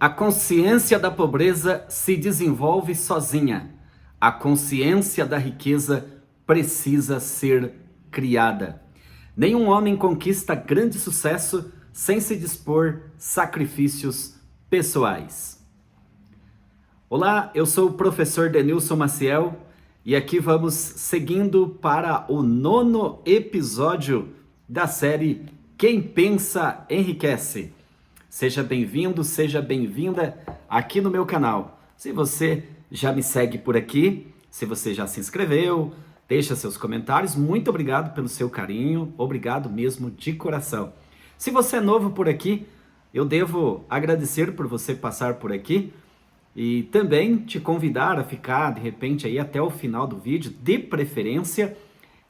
A consciência da pobreza se desenvolve sozinha. A consciência da riqueza precisa ser criada. Nenhum homem conquista grande sucesso sem se dispor sacrifícios pessoais. Olá, eu sou o professor Denilson Maciel e aqui vamos seguindo para o 9º episódio da série Quem Pensa Enriquece. Seja bem-vindo, seja bem-vinda aqui no meu canal. Se você já me segue por aqui, se você já se inscreveu, deixa seus comentários. Muito obrigado pelo seu carinho, obrigado mesmo de coração. Se você é novo por aqui, eu devo agradecer por você passar por aqui e também te convidar a ficar, de repente, aí até o final do vídeo, de preferência.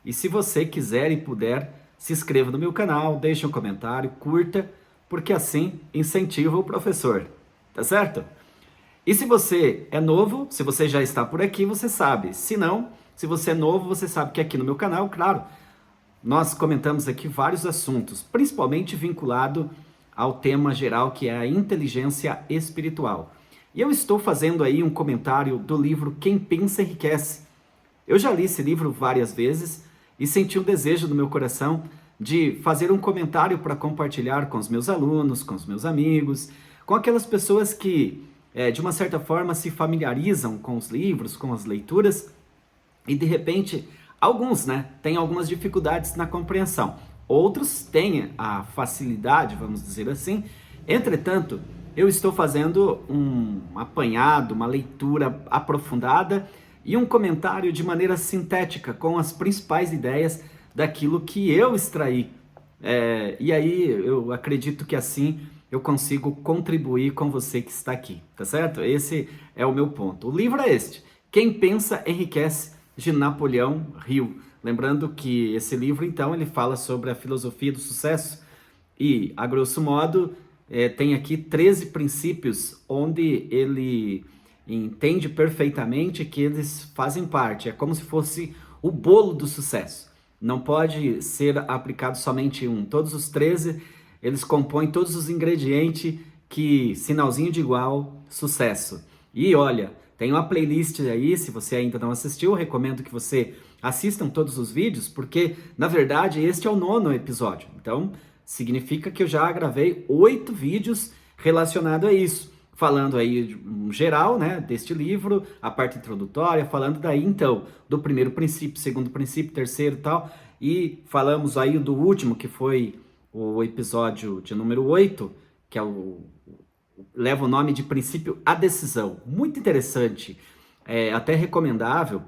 E se você quiser e puder, se inscreva no meu canal, deixe um comentário, curta, porque assim incentiva o professor, tá certo? E se você é novo, se você já está por aqui, você sabe. Se não, se você é novo, você sabe que aqui no meu canal, claro, nós comentamos aqui vários assuntos, principalmente vinculado ao tema geral que é a inteligência espiritual. E eu estou fazendo aí um comentário do livro Quem Pensa Enriquece. Eu já li esse livro várias vezes e senti um desejo no meu coração de fazer um comentário para compartilhar com os meus alunos, com os meus amigos, com aquelas pessoas que, de uma certa forma, se familiarizam com os livros, com as leituras, e de repente, alguns, têm algumas dificuldades na compreensão. Outros têm a facilidade, vamos dizer assim. Entretanto, eu estou fazendo um apanhado, uma leitura aprofundada e um comentário de maneira sintética com as principais ideias daquilo que eu extraí. E aí eu acredito que assim eu consigo contribuir com você que está aqui, tá certo? Esse é o meu ponto. O livro é este, Quem Pensa Enriquece, de Napoleão Hill. Lembrando que esse livro, então, ele fala sobre a filosofia do sucesso e, a grosso modo, tem aqui 13 princípios onde ele entende perfeitamente que eles fazem parte. É como se fosse o bolo do sucesso. Não pode ser aplicado somente um. Todos os 13, eles compõem todos os ingredientes que, sinalzinho de igual, sucesso. E olha, tem uma playlist aí, se você ainda não assistiu, eu recomendo que você assistam todos os vídeos, porque, na verdade, este é o 9º episódio. Então, significa que eu já gravei 8 vídeos relacionados a isso. Falando aí em geral, deste livro, a parte introdutória, falando daí então do primeiro princípio, segundo princípio, terceiro e tal, e falamos aí do último, que foi o episódio de número 8, que é leva o nome de princípio à decisão. Muito interessante, até recomendável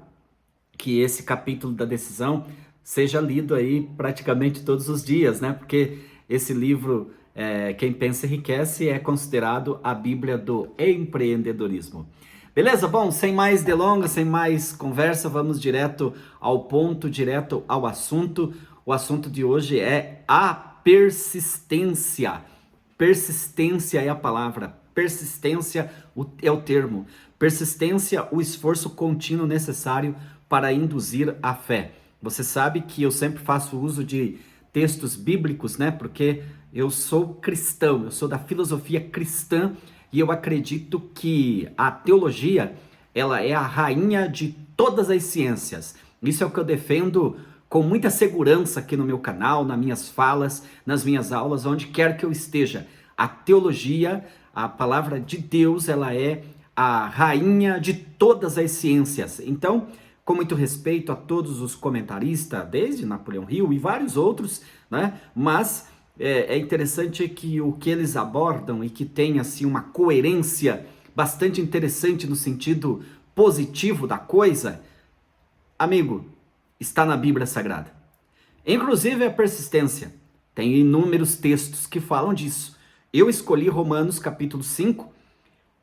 que esse capítulo da decisão seja lido aí praticamente todos os dias, porque esse livro, Quem Pensa Enriquece, é considerado a Bíblia do empreendedorismo. Beleza? Bom, sem mais delongas, sem mais conversa, vamos direto ao ponto, direto ao assunto. O assunto de hoje é a persistência. Persistência é a palavra, persistência é o termo. Persistência, o esforço contínuo necessário para induzir a fé. Você sabe que eu sempre faço uso de textos bíblicos, porque eu sou cristão, eu sou da filosofia cristã e eu acredito que a teologia, ela é a rainha de todas as ciências. Isso é o que eu defendo com muita segurança aqui no meu canal, nas minhas falas, nas minhas aulas, onde quer que eu esteja. A teologia, a palavra de Deus, ela é a rainha de todas as ciências. Então, com muito respeito a todos os comentaristas, desde Napoleão Hill e vários outros, mas é interessante que o que eles abordam e que tem assim uma coerência bastante interessante no sentido positivo da coisa, amigo, está na Bíblia Sagrada. Inclusive a persistência. Tem inúmeros textos que falam disso. Eu escolhi Romanos capítulo 5,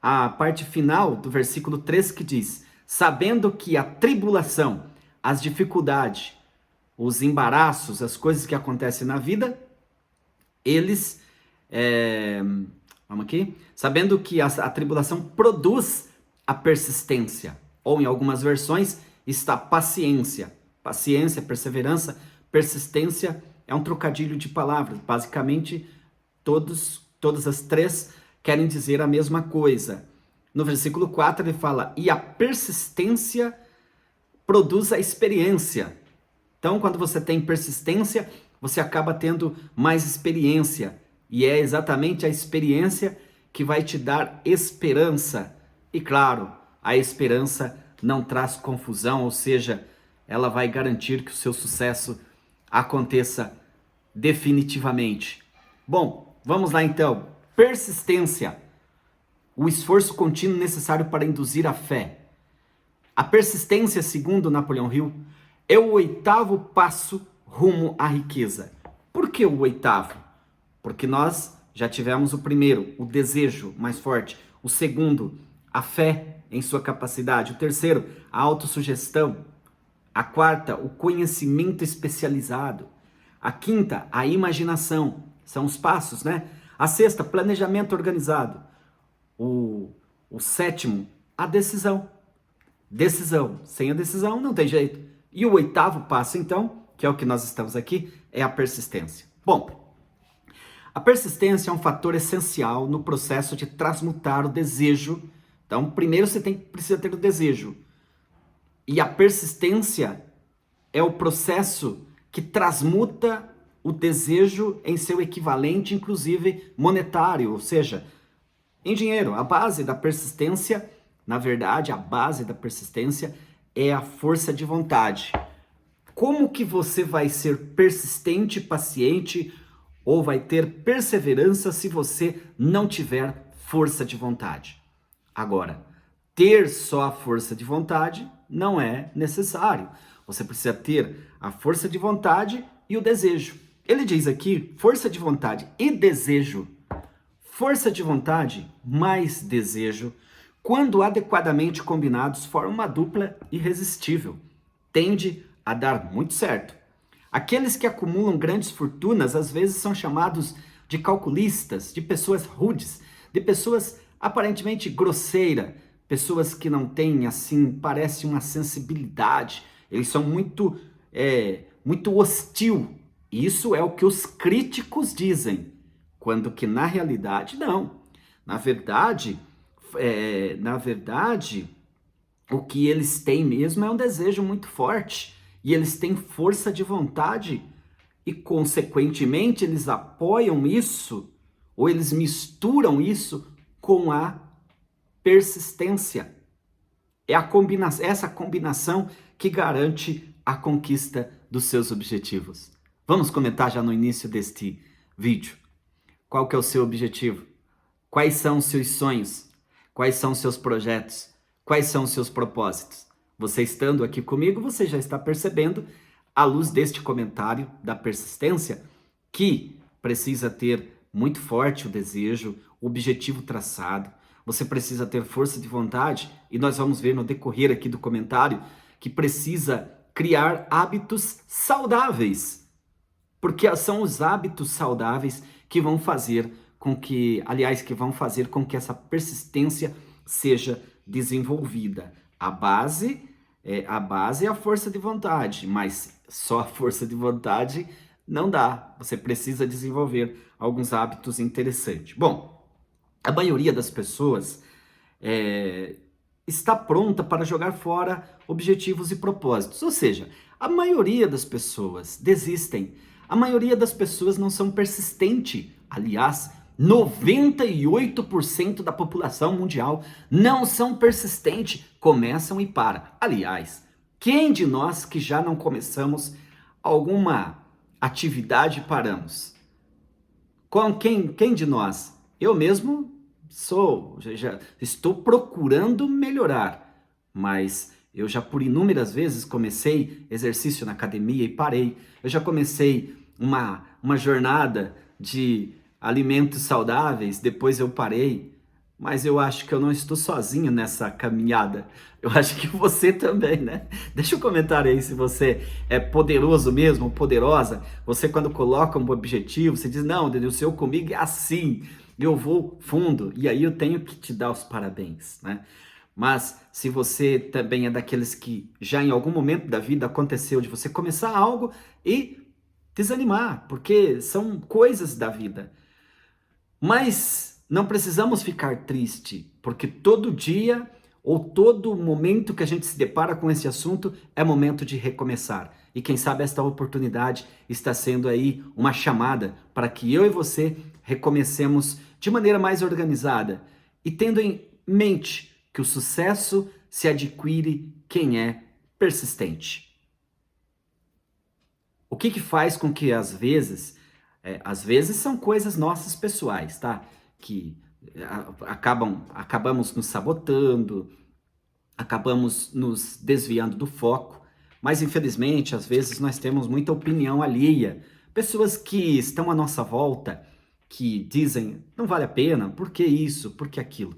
a parte final do versículo 3 que diz: sabendo que a tribulação, as dificuldades, os embaraços, as coisas que acontecem na vida, eles, vamos aqui, sabendo que a tribulação produz a persistência, ou em algumas versões está paciência. Paciência, perseverança, persistência é um trocadilho de palavras. Basicamente, todas as três querem dizer a mesma coisa. No versículo 4 ele fala, e a persistência produz a experiência. Então, quando você tem persistência, você acaba tendo mais experiência. E é exatamente a experiência que vai te dar esperança. E claro, a esperança não traz confusão, ou seja, ela vai garantir que o seu sucesso aconteça definitivamente. Bom, vamos lá então. Persistência. O esforço contínuo necessário para induzir a fé. A persistência, segundo Napoleão Hill, é o 8º passo rumo à riqueza. Por que o 8º? Porque nós já tivemos o primeiro, o desejo mais forte. O segundo, a fé em sua capacidade. O terceiro, a autossugestão. A quarta, o conhecimento especializado. A quinta, a imaginação. São os passos, né? A sexta, planejamento organizado. O sétimo, a decisão. Decisão. Sem a decisão não tem jeito. E o 8º passo, então, que é o que nós estamos aqui, é a persistência. Bom, a persistência é um fator essencial no processo de transmutar o desejo. Então, primeiro você precisa ter o desejo. E a persistência é o processo que transmuta o desejo em seu equivalente, inclusive monetário, ou seja, em dinheiro. A base da persistência, na verdade, a base da persistência é a força de vontade. Como que você vai ser persistente, paciente ou vai ter perseverança se você não tiver força de vontade? Agora, ter só a força de vontade não é necessário. Você precisa ter a força de vontade e o desejo. Ele diz aqui, força de vontade e desejo. Força de vontade mais desejo, quando adequadamente combinados, formam uma dupla irresistível. Tende a dar muito certo. Aqueles que acumulam grandes fortunas às vezes são chamados de calculistas, de pessoas rudes, de pessoas aparentemente grosseiras, pessoas que não têm, assim, parece uma sensibilidade. Eles são muito hostil. Isso é o que os críticos dizem, quando que na realidade não. Na verdade, o que eles têm mesmo é um desejo muito forte. E eles têm força de vontade e, consequentemente, eles apoiam isso, ou eles misturam isso com a persistência. É essa combinação que garante a conquista dos seus objetivos. Vamos comentar já no início deste vídeo. Qual que é o seu objetivo? Quais são os seus sonhos? Quais são os seus projetos? Quais são os seus propósitos? Você estando aqui comigo, você já está percebendo, à luz deste comentário da persistência, que precisa ter muito forte o desejo, o objetivo traçado. Você precisa ter força de vontade, e nós vamos ver no decorrer aqui do comentário, que precisa criar hábitos saudáveis. Porque são os hábitos saudáveis que vão fazer com que essa persistência seja desenvolvida. A base é a força de vontade, mas só a força de vontade não dá. Você precisa desenvolver alguns hábitos interessantes. Bom, a maioria das pessoas está pronta para jogar fora objetivos e propósitos. Ou seja, a maioria das pessoas desistem. A maioria das pessoas não são persistentes. Aliás, 98% da população mundial não são persistentes, começam e param. Aliás, quem de nós que já não começamos alguma atividade e paramos? Quem de nós? Eu mesmo já estou procurando melhorar, mas eu já por inúmeras vezes comecei exercício na academia e parei. Eu já comecei uma jornada de alimentos saudáveis, depois eu parei, mas eu acho que eu não estou sozinho nessa caminhada. Eu acho que você também, né? Deixa um comentário aí se você é poderoso mesmo, poderosa. Você quando coloca um objetivo, você diz, não, Deus, o seu comigo é assim, eu vou fundo, e aí eu tenho que te dar os parabéns, né? Mas se você também é daqueles que já em algum momento da vida aconteceu de você começar algo e desanimar, porque são coisas da vida. Mas não precisamos ficar triste, porque todo dia ou todo momento que a gente se depara com esse assunto é momento de recomeçar. E quem sabe esta oportunidade está sendo aí uma chamada para que eu e você recomecemos de maneira mais organizada e tendo em mente que o sucesso se adquire quem é persistente. O que faz com que às vezes são coisas nossas pessoais, tá? Que acabamos nos sabotando, acabamos nos desviando do foco, mas infelizmente às vezes nós temos muita opinião alheia, pessoas que estão à nossa volta, que dizem, não vale a pena, por que isso, por que aquilo?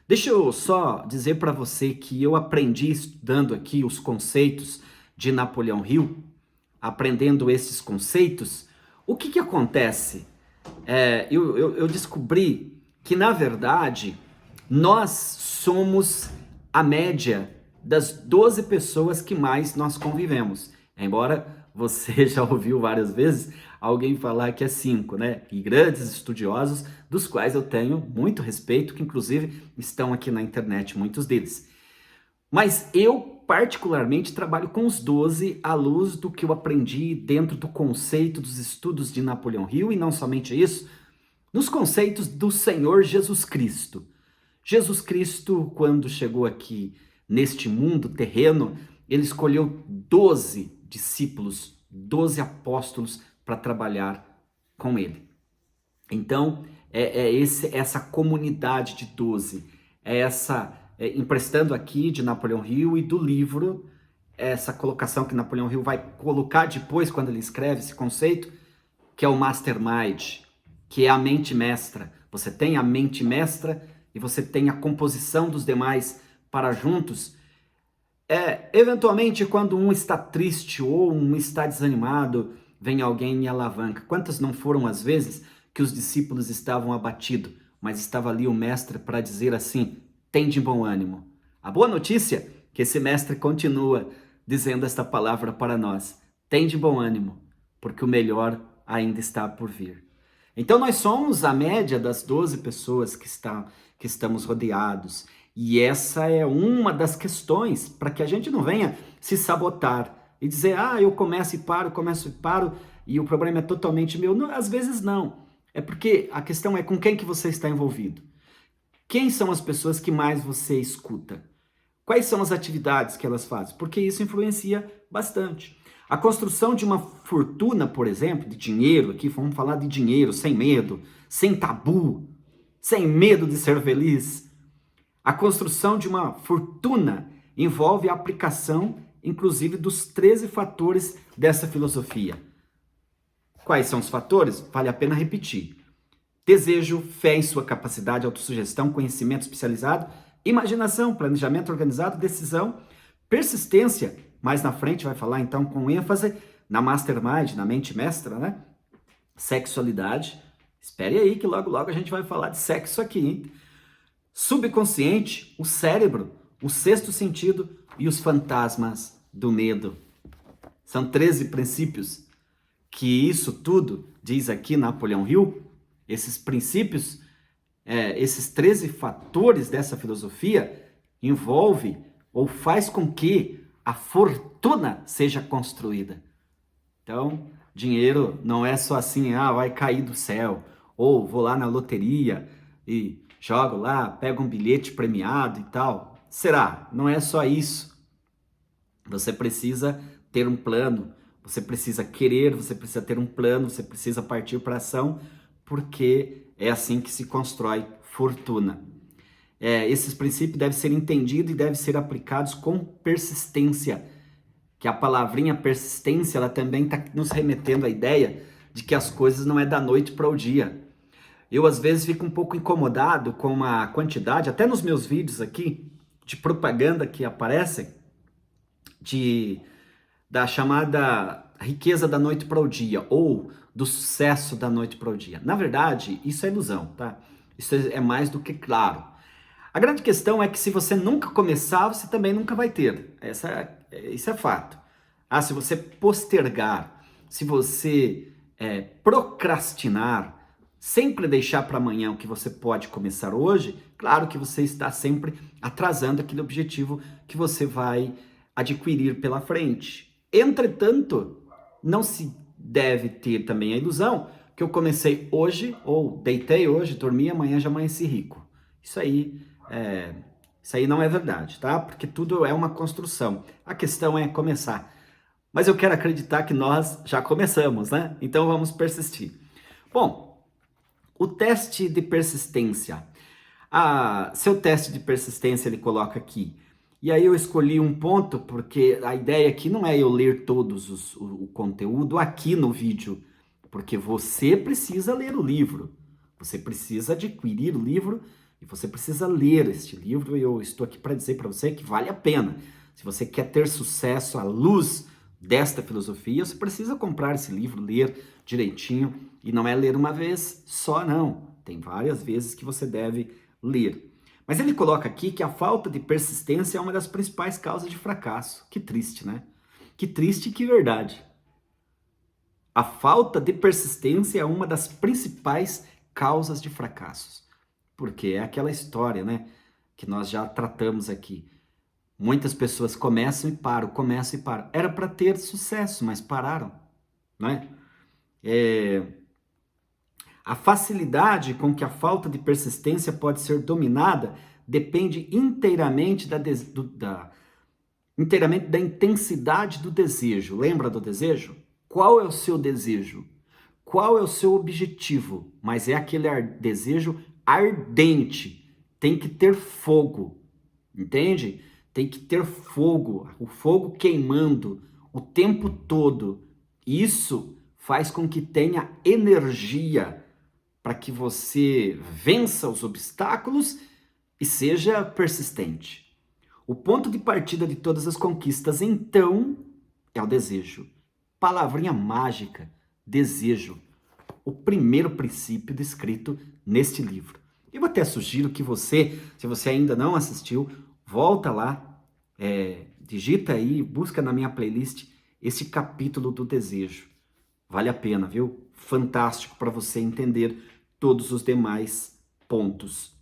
Deixa eu só dizer para você que eu aprendi estudando aqui os conceitos de Napoleão Hill, aprendendo esses conceitos, o que acontece? Eu descobri que, na verdade, nós somos a média das 12 pessoas que mais nós convivemos. Embora você já ouviu várias vezes alguém falar que é 5, né? E grandes estudiosos, dos quais eu tenho muito respeito, que inclusive estão aqui na internet, muitos deles. Mas eu, particularmente, trabalho com os 12 à luz do que eu aprendi dentro do conceito dos estudos de Napoleão Hill, e não somente isso, nos conceitos do Senhor Jesus Cristo. Jesus Cristo, quando chegou aqui neste mundo terreno, ele escolheu 12 discípulos, 12 apóstolos para trabalhar com ele. Então, essa comunidade de 12, emprestando aqui de Napoleão Hill e do livro, essa colocação que Napoleão Hill vai colocar depois quando ele escreve esse conceito, que é o mastermind, que é a mente mestra. Você tem a mente mestra e você tem a composição dos demais para juntos. Eventualmente, quando um está triste ou um está desanimado, vem alguém e alavanca. Quantas não foram as vezes que os discípulos estavam abatidos, mas estava ali o mestre para dizer assim, tem de bom ânimo. A boa notícia é que esse mestre continua dizendo esta palavra para nós, tem de bom ânimo, porque o melhor ainda está por vir. Então nós somos a média das 12 pessoas que estamos rodeados. E essa é uma das questões para que a gente não venha se sabotar e dizer, eu começo e paro, e o problema é totalmente meu. Não, às vezes não. É porque a questão é com quem que você está envolvido. Quem são as pessoas que mais você escuta? Quais são as atividades que elas fazem? Porque isso influencia bastante. A construção de uma fortuna, por exemplo, de dinheiro, aqui vamos falar de dinheiro, sem medo, sem tabu, sem medo de ser feliz. A construção de uma fortuna envolve a aplicação, inclusive, dos 13 fatores dessa filosofia. Quais são os fatores? Vale a pena repetir. Desejo, fé em sua capacidade, autossugestão, conhecimento especializado, imaginação, planejamento organizado, decisão, persistência. Mais na frente vai falar então com ênfase na mastermind, na mente mestra, né? Sexualidade. Espere aí que logo logo a gente vai falar de sexo aqui, hein? Subconsciente, o cérebro, o sexto sentido e os fantasmas do medo. São 13 princípios que isso tudo, diz aqui Napoleão Hill, esses princípios, esses 13 fatores dessa filosofia envolve ou faz com que a fortuna seja construída. Então, dinheiro não é só assim, vai cair do céu, ou vou lá na loteria e jogo lá, pego um bilhete premiado e tal. Será? Não é só isso. Você precisa ter um plano, você precisa querer, você precisa ter um plano, você precisa partir para ação, porque é assim que se constrói fortuna. Esses princípios devem ser entendidos e devem ser aplicados com persistência, que a palavrinha persistência, ela também está nos remetendo à ideia de que as coisas não é da noite para o dia. Eu, às vezes, fico um pouco incomodado com a quantidade, até nos meus vídeos aqui, de propaganda que aparecem, da chamada riqueza da noite para o dia, ou do sucesso da noite para o dia. Na verdade, isso é ilusão, tá? Isso é mais do que claro. A grande questão é que se você nunca começar, você também nunca vai ter. Isso é fato. Se você postergar, se você procrastinar, sempre deixar para amanhã o que você pode começar hoje, claro que você está sempre atrasando aquele objetivo que você vai adquirir pela frente. Entretanto, não se deve ter também a ilusão que eu comecei hoje, ou deitei hoje, dormi, amanhã já amanheci rico. Isso aí não é verdade, tá? Porque tudo é uma construção. A questão é começar. Mas eu quero acreditar que nós já começamos, né? Então vamos persistir. Bom, o teste de persistência. Seu teste de persistência ele coloca aqui. E aí eu escolhi um ponto porque a ideia aqui não é eu ler todos o conteúdo aqui no vídeo, porque você precisa ler o livro. Você precisa adquirir o livro e você precisa ler este livro. E eu estou aqui para dizer para você que vale a pena. Se você quer ter sucesso à luz desta filosofia, você precisa comprar esse livro, ler direitinho. E não é ler uma vez só, não. Tem várias vezes que você deve ler. Mas ele coloca aqui que a falta de persistência é uma das principais causas de fracasso. Que triste, né? Que triste e que verdade. A falta de persistência é uma das principais causas de fracassos. Porque é aquela história, né? Que nós já tratamos aqui. Muitas pessoas começam e param, começam e param. Era para ter sucesso, mas pararam, né? A facilidade com que a falta de persistência pode ser dominada depende inteiramente inteiramente da intensidade do desejo. Lembra do desejo? Qual é o seu desejo? Qual é o seu objetivo? Mas é aquele desejo ardente. Tem que ter fogo, entende? Tem que ter fogo, o fogo queimando o tempo todo. Isso faz com que tenha energia para que você vença os obstáculos e seja persistente. O ponto de partida de todas as conquistas, então, é o desejo. Palavrinha mágica, desejo. O primeiro princípio descrito neste livro. Eu até sugiro que você, se você ainda não assistiu, volta lá, digita aí, busca na minha playlist esse capítulo do desejo. Vale a pena, viu? Fantástico para você entender todos os demais pontos.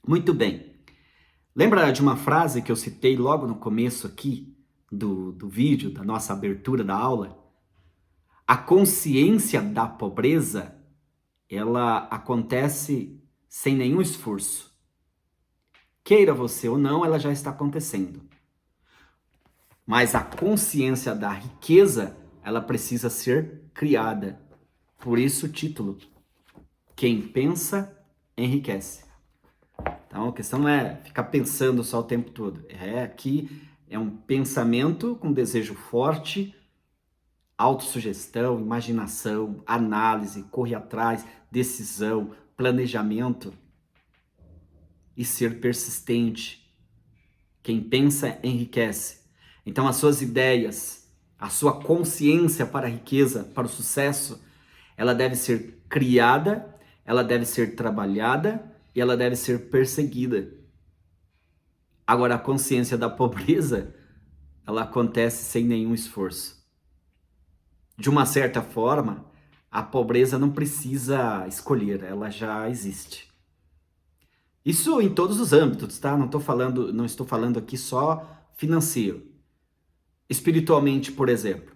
Muito bem. Lembra de uma frase que eu citei logo no começo aqui do vídeo, da nossa abertura da aula? A consciência da pobreza, ela acontece sem nenhum esforço. Queira você ou não, ela já está acontecendo. Mas a consciência da riqueza, ela precisa ser criada. Por isso o título, Quem Pensa, Enriquece. Então a questão não é ficar pensando só o tempo todo. Aqui é um pensamento com desejo forte, autossugestão, imaginação, análise, correr atrás, decisão, planejamento e ser persistente. Quem pensa, enriquece. Então as suas ideias, a sua consciência para a riqueza, para o sucesso, ela deve ser criada, ela deve ser trabalhada e ela deve ser perseguida. Agora, a consciência da pobreza, ela acontece sem nenhum esforço. De uma certa forma, a pobreza não precisa escolher, ela já existe. Isso em todos os âmbitos, tá? Não estou falando aqui só financeiro. Espiritualmente, por exemplo.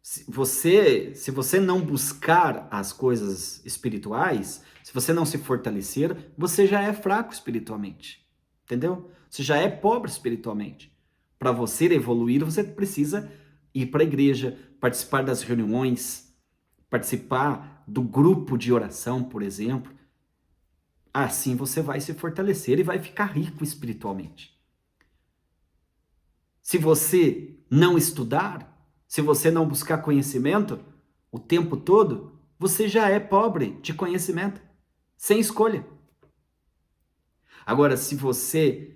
Se você não buscar as coisas espirituais, se você não se fortalecer, você já é fraco espiritualmente, entendeu? Você já é pobre espiritualmente. Para você evoluir, você precisa ir para a igreja, participar das reuniões, participar do grupo de oração, por exemplo. Assim você vai se fortalecer e vai ficar rico espiritualmente. Se você não estudar, se você não buscar conhecimento o tempo todo, você já é pobre de conhecimento, sem escolha. Agora, se você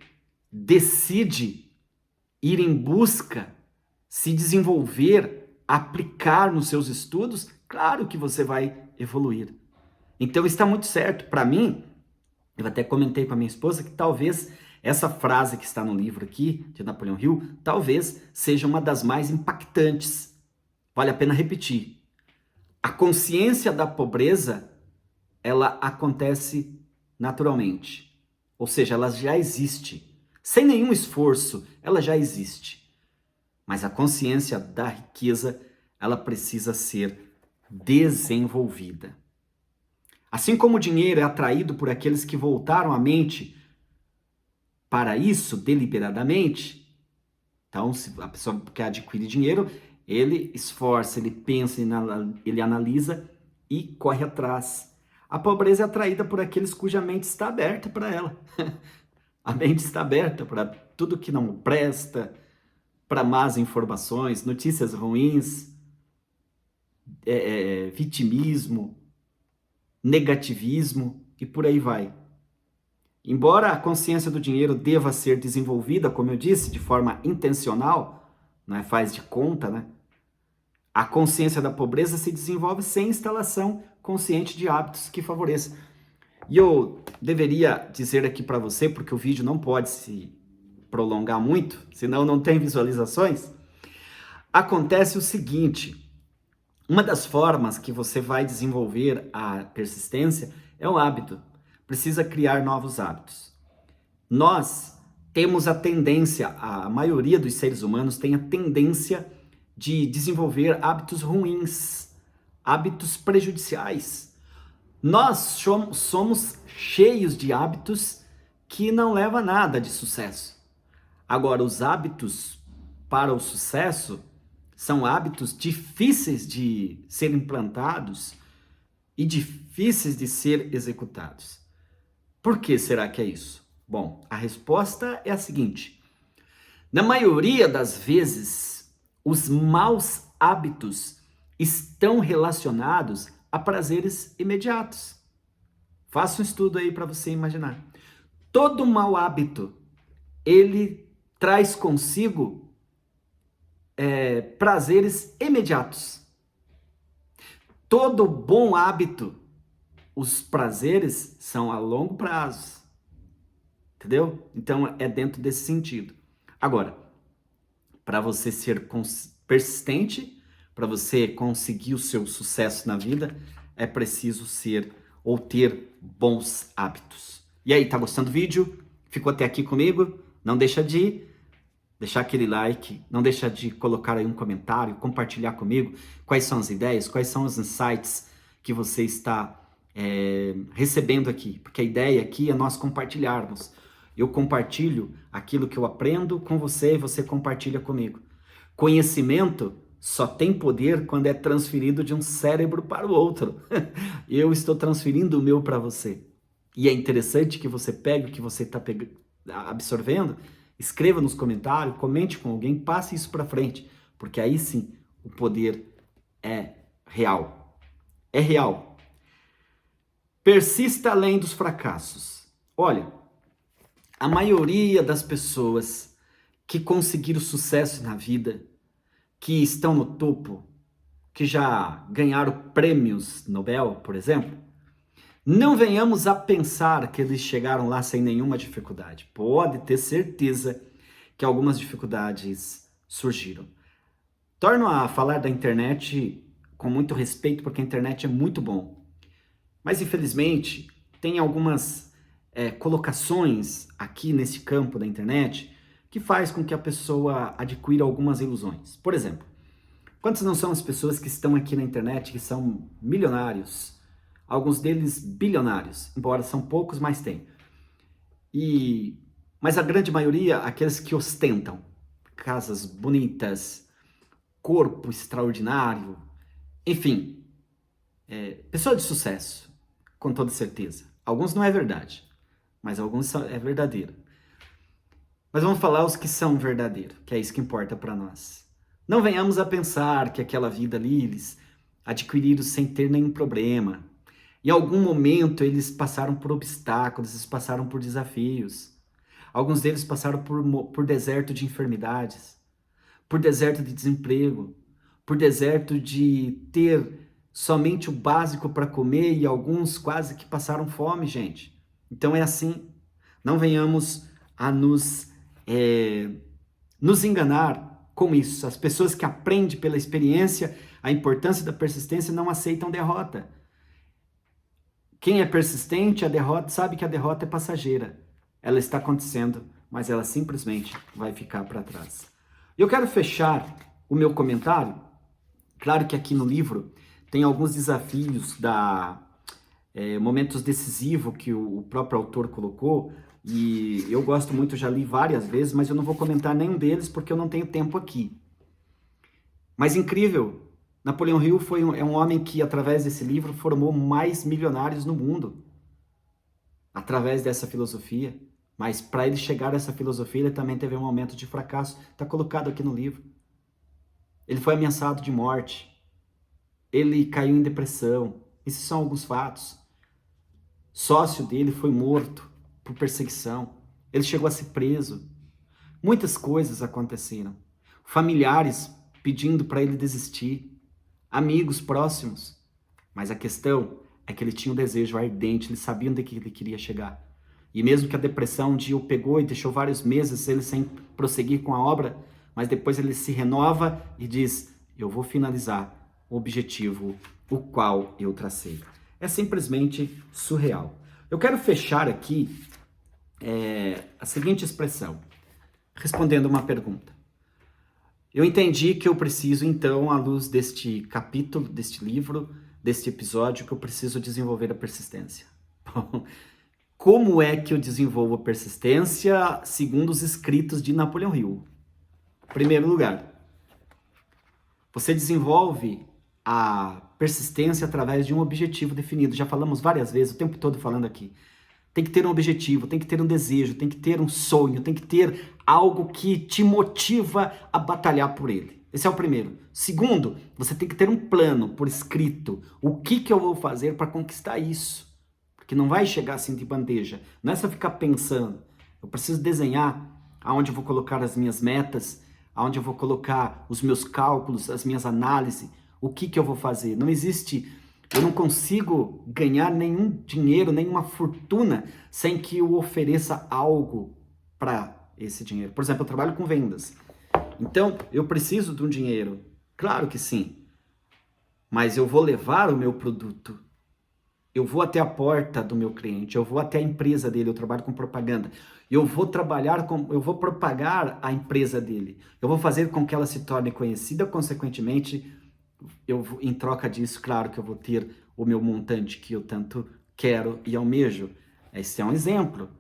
decide ir em busca, se desenvolver, aplicar nos seus estudos, claro que você vai evoluir. Então está muito certo. Para mim, eu até comentei com a minha esposa que talvez essa frase que está no livro aqui, de Napoleão Hill, talvez seja uma das mais impactantes. Vale a pena repetir. A consciência da pobreza, ela acontece naturalmente. Ou seja, ela já existe. Sem nenhum esforço, ela já existe. Mas a consciência da riqueza, ela precisa ser desenvolvida. Assim como o dinheiro é atraído por aqueles que voltaram a mente para isso deliberadamente, então se a pessoa quer adquirir dinheiro, ele esforça, ele pensa, ele analisa e corre atrás. A pobreza é atraída por aqueles cuja mente está aberta para ela. A mente está aberta para tudo que não presta, para más informações, notícias ruins, vitimismo, negativismo e por aí vai. Embora a consciência do dinheiro deva ser desenvolvida, como eu disse, de forma intencional, não é faz de conta, né? A consciência da pobreza se desenvolve sem instalação consciente de hábitos que favoreçam. E eu deveria dizer aqui para você, porque o vídeo não pode se prolongar muito, senão não tem visualizações. Acontece o seguinte: uma das formas que você vai desenvolver a persistência é o hábito. Precisa criar novos hábitos. Nós temos a tendência, a maioria dos seres humanos tem a tendência de desenvolver hábitos ruins, hábitos prejudiciais. Nós somos cheios de hábitos que não levam a nada de sucesso. Agora, os hábitos para o sucesso são hábitos difíceis de ser implantados e difíceis de ser executados. Por que será que é isso? Bom, a resposta é a seguinte: na maioria das vezes, os maus hábitos estão relacionados a prazeres imediatos. Faça um estudo aí para você imaginar. Todo mau hábito, ele traz consigo prazeres imediatos. Todo bom hábito, os prazeres são a longo prazo. Entendeu? Então é dentro desse sentido. Agora, para você ser persistente, para você conseguir o seu sucesso na vida, é preciso ser ou ter bons hábitos. E aí, tá gostando do vídeo? Ficou até aqui comigo? Não deixa de deixar aquele like, não deixa de colocar aí um comentário, compartilhar comigo quais são as ideias, quais são os insights que você está recebendo aqui, porque a ideia aqui é nós compartilharmos. Eu compartilho aquilo que eu aprendo com você e você compartilha comigo. Conhecimento só tem poder quando é transferido de um cérebro para o outro. Eu estou transferindo o meu para você. E é interessante que você pegue o que você está absorvendo, escreva nos comentários, comente com alguém, passe isso para frente, porque aí sim o poder é real. É real. Persista além dos fracassos. Olha, a maioria das pessoas que conseguiram sucesso na vida, que estão no topo, que já ganharam prêmios Nobel, por exemplo, não venhamos a pensar que eles chegaram lá sem nenhuma dificuldade. Pode ter certeza que algumas dificuldades surgiram. Torno a falar da internet com muito respeito, porque a internet é muito bom. Mas, infelizmente, tem algumas colocações aqui nesse campo da internet que faz com que a pessoa adquira algumas ilusões. Por exemplo, quantas não são as pessoas que estão aqui na internet que são milionários? Alguns deles bilionários, embora são poucos, mas tem. Mas a grande maioria, aqueles que ostentam casas bonitas, corpo extraordinário, enfim, pessoa de sucesso, com toda certeza. Alguns não é verdade, mas alguns é verdadeiro. Mas vamos falar os que são verdadeiros, que é isso que importa para nós. Não venhamos a pensar que aquela vida ali eles adquiriram sem ter nenhum problema. Em algum momento eles passaram por obstáculos, eles passaram por desafios. Alguns deles passaram por deserto de enfermidades, por deserto de desemprego, por deserto de ter somente o básico para comer e alguns quase que passaram fome, gente. Então é assim. Não venhamos a nos enganar com isso. As pessoas que aprendem pela experiência, a importância da persistência não aceitam derrota. Quem é persistente, a derrota sabe que a derrota é passageira. Ela está acontecendo, mas ela simplesmente vai ficar para trás. Eu quero fechar o meu comentário. Claro que aqui no livro tem alguns desafios momentos decisivos que o próprio autor colocou, e eu gosto muito, já li várias vezes, mas eu não vou comentar nenhum deles porque eu não tenho tempo aqui. Mas incrível, Napoleão Hill é um homem que, através desse livro, formou mais milionários no mundo, através dessa filosofia. Mas para ele chegar a essa filosofia, ele também teve um momento de fracasso, está colocado aqui no livro. Ele foi ameaçado de morte, ele caiu em depressão, esses são alguns fatos. Sócio dele foi morto por perseguição, ele chegou a ser preso. Muitas coisas aconteceram. Familiares pedindo para ele desistir, amigos próximos. Mas a questão é que ele tinha um desejo ardente, ele sabia onde ele queria chegar. E mesmo que a depressão um dia o pegou e deixou vários meses ele sem prosseguir com a obra, mas depois ele se renova e diz: eu vou finalizar o objetivo o qual eu tracei. É simplesmente surreal. Eu quero fechar aqui a seguinte expressão, respondendo uma pergunta. Eu entendi que eu preciso, então, à luz deste capítulo, deste livro, deste episódio, que eu preciso desenvolver a persistência. Bom, como é que eu desenvolvo a persistência segundo os escritos de Napoleão Hill? Em primeiro lugar, você desenvolve a persistência através de um objetivo definido. Já falamos várias vezes, o tempo todo falando aqui. Tem que ter um objetivo, tem que ter um desejo, tem que ter um sonho, tem que ter algo que te motiva a batalhar por ele. Esse é o primeiro. Segundo, você tem que ter um plano por escrito. O que eu vou fazer para conquistar isso? Porque não vai chegar assim de bandeja. Não é só ficar pensando. Eu preciso desenhar aonde eu vou colocar as minhas metas, aonde eu vou colocar os meus cálculos, as minhas análises, o que eu vou fazer. Não existe... Eu não consigo ganhar nenhum dinheiro, nenhuma fortuna, sem que eu ofereça algo para esse dinheiro. Por exemplo, eu trabalho com vendas. Então, eu preciso de um dinheiro. Claro que sim. Mas eu vou levar o meu produto. Eu vou até a porta do meu cliente. Eu vou até a empresa dele. Eu trabalho com propaganda. Eu vou propagar a empresa dele. Eu vou fazer com que ela se torne conhecida, consequentemente... em troca disso, claro que eu vou ter o meu montante que eu tanto quero e almejo. Esse é um exemplo.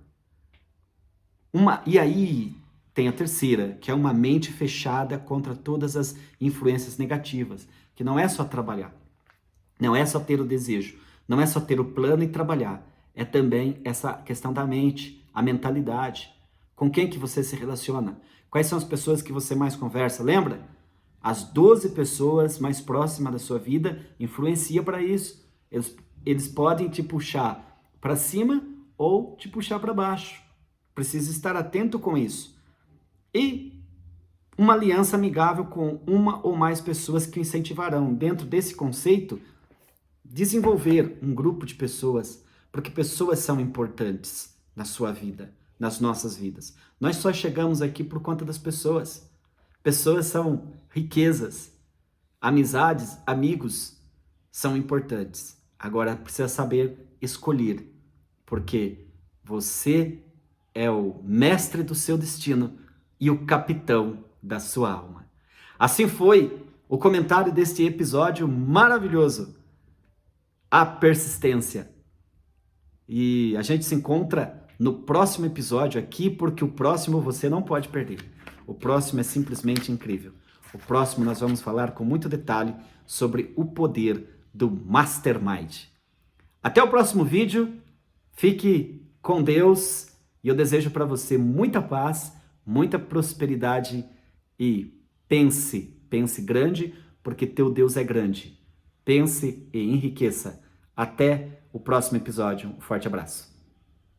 E aí tem a terceira, que é uma mente fechada contra todas as influências negativas, que não é só trabalhar, não é só ter o desejo, não é só ter o plano e trabalhar, é também essa questão da mente, a mentalidade. Com quem que você se relaciona? Quais são as pessoas que você mais conversa? Lembra? As 12 pessoas mais próximas da sua vida influenciam para isso. Eles podem te puxar para cima ou te puxar para baixo. Precisa estar atento com isso. E uma aliança amigável com uma ou mais pessoas que o incentivarão. Dentro desse conceito, desenvolver um grupo de pessoas, porque pessoas são importantes na sua vida, nas nossas vidas. Nós só chegamos aqui por conta das pessoas. Pessoas são riquezas, amizades, amigos são importantes. Agora precisa saber escolher, porque você é o mestre do seu destino e o capitão da sua alma. Assim foi o comentário deste episódio maravilhoso, a persistência. E a gente se encontra no próximo episódio aqui, porque o próximo você não pode perder. O próximo é simplesmente incrível. O próximo nós vamos falar com muito detalhe sobre o poder do Mastermind. Até o próximo vídeo. Fique com Deus e eu desejo para você muita paz, muita prosperidade e pense grande, porque teu Deus é grande. Pense e enriqueça. Até o próximo episódio. Um forte abraço.